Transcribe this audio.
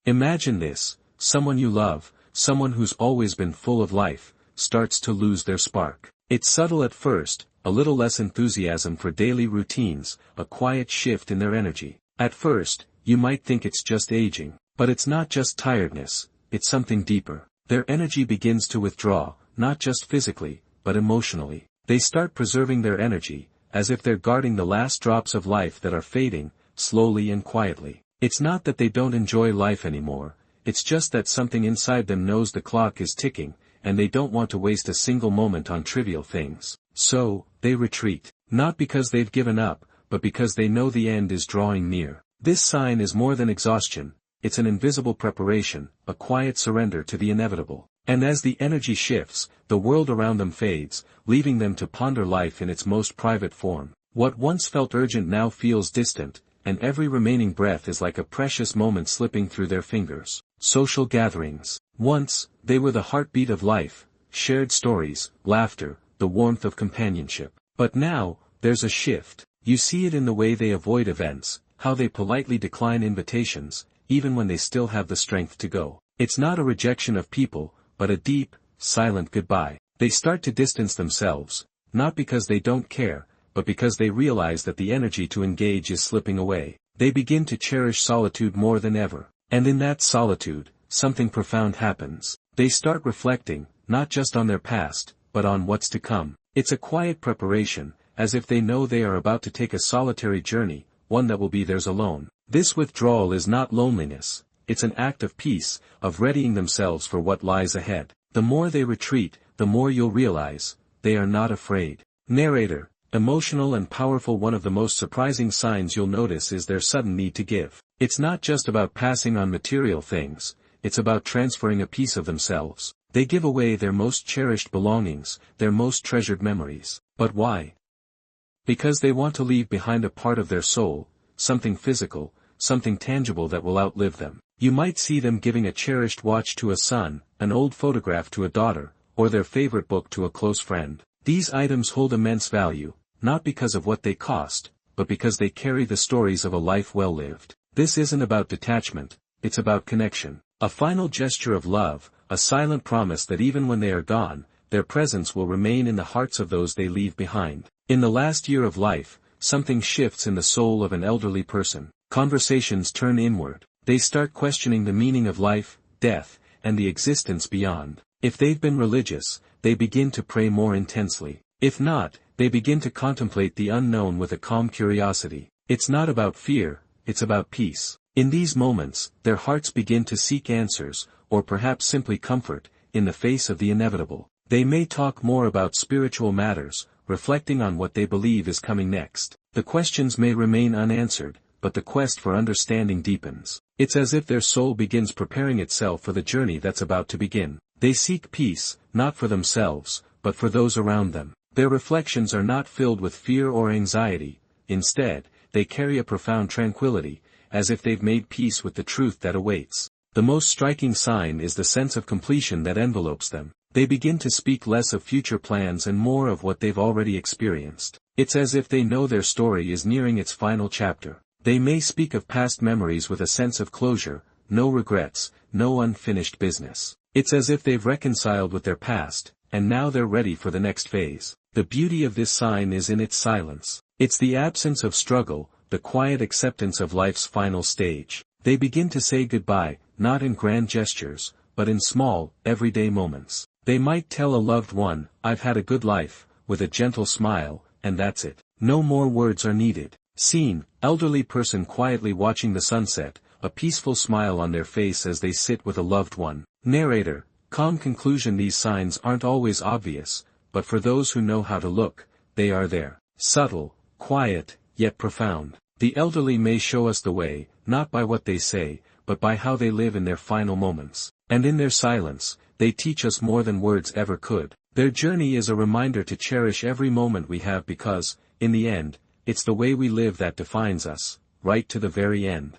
Imagine this: someone you love, someone who's always been full of life, starts to lose their spark. It's subtle at first, a little less enthusiasm for daily routines, a quiet shift in their energy. At first, you might think it's just aging, but it's not just tiredness, it's something deeper. Their energy begins to withdraw, not just physically, but emotionally. They start preserving their energy, as if they're guarding the last drops of life that are fading, slowly and quietly. It's not that they don't enjoy life anymore, it's just that something inside them knows the clock is ticking, and they don't want to waste a single moment on trivial things. So, they retreat. Not because they've given up, but because they know the end is drawing near. This sign is more than exhaustion, it's an invisible preparation, a quiet surrender to the inevitable. And as the energy shifts, the world around them fades, leaving them to ponder life in its most private form. What once felt urgent now feels distant, and every remaining breath is like a precious moment slipping through their fingers. Social gatherings. Once, they were the heartbeat of life, shared stories, laughter, the warmth of companionship. But now, there's a shift. You see it in the way they avoid events, how they politely decline invitations, even when they still have the strength to go. It's not a rejection of people, but a deep, silent goodbye. They start to distance themselves, not because they don't care, but because they realize that the energy to engage is slipping away. They begin to cherish solitude more than ever. And in that solitude, something profound happens. They start reflecting, not just on their past, but on what's to come. It's a quiet preparation, as if they know they are about to take a solitary journey, one that will be theirs alone. This withdrawal is not loneliness, it's an act of peace, of readying themselves for what lies ahead. The more they retreat, the more you'll realize, they are not afraid. Narrator. Emotional and powerful. One of the most surprising signs you'll notice is their sudden need to give. It's not just about passing on material things, it's about transferring a piece of themselves. They give away their most cherished belongings, their most treasured memories. But why? Because they want to leave behind a part of their soul, something physical, something tangible that will outlive them. You might see them giving a cherished watch to a son, an old photograph to a daughter, or their favorite book to a close friend. These items hold immense value, not because of what they cost, but because they carry the stories of a life well lived. This isn't about detachment, it's about connection. A final gesture of love, a silent promise that even when they are gone, their presence will remain in the hearts of those they leave behind. In the last year of life, something shifts in the soul of an elderly person. Conversations turn inward. They start questioning the meaning of life, death, and the existence beyond. If they've been religious, they begin to pray more intensely. If not, they begin to contemplate the unknown with a calm curiosity. It's not about fear, it's about peace. In these moments, their hearts begin to seek answers, or perhaps simply comfort, in the face of the inevitable. They may talk more about spiritual matters, reflecting on what they believe is coming next. The questions may remain unanswered, but the quest for understanding deepens. It's as if their soul begins preparing itself for the journey that's about to begin. They seek peace, not for themselves, but for those around them. Their reflections are not filled with fear or anxiety. Instead, they carry a profound tranquility, as if they've made peace with the truth that awaits. The most striking sign is the sense of completion that envelopes them. They begin to speak less of future plans and more of what they've already experienced. It's as if they know their story is nearing its final chapter. They may speak of past memories with a sense of closure, no regrets, no unfinished business. It's as if they've reconciled with their past, and now they're ready for the next phase. The beauty of this sign is in its silence. It's the absence of struggle, the quiet acceptance of life's final stage. They begin to say goodbye, not in grand gestures, but in small, everyday moments. They might tell a loved one, "I've had a good life," with a gentle smile, and that's it. No more words are needed. Scene: elderly person quietly watching the sunset, a peaceful smile on their face as they sit with a loved one. Narrator: calm conclusion. These signs aren't always obvious, but for those who know how to look, they are there. Subtle, quiet, yet profound. The elderly may show us the way, not by what they say, but by how they live in their final moments. And in their silence, they teach us more than words ever could. Their journey is a reminder to cherish every moment we have because, in the end, it's the way we live that defines us, right to the very end.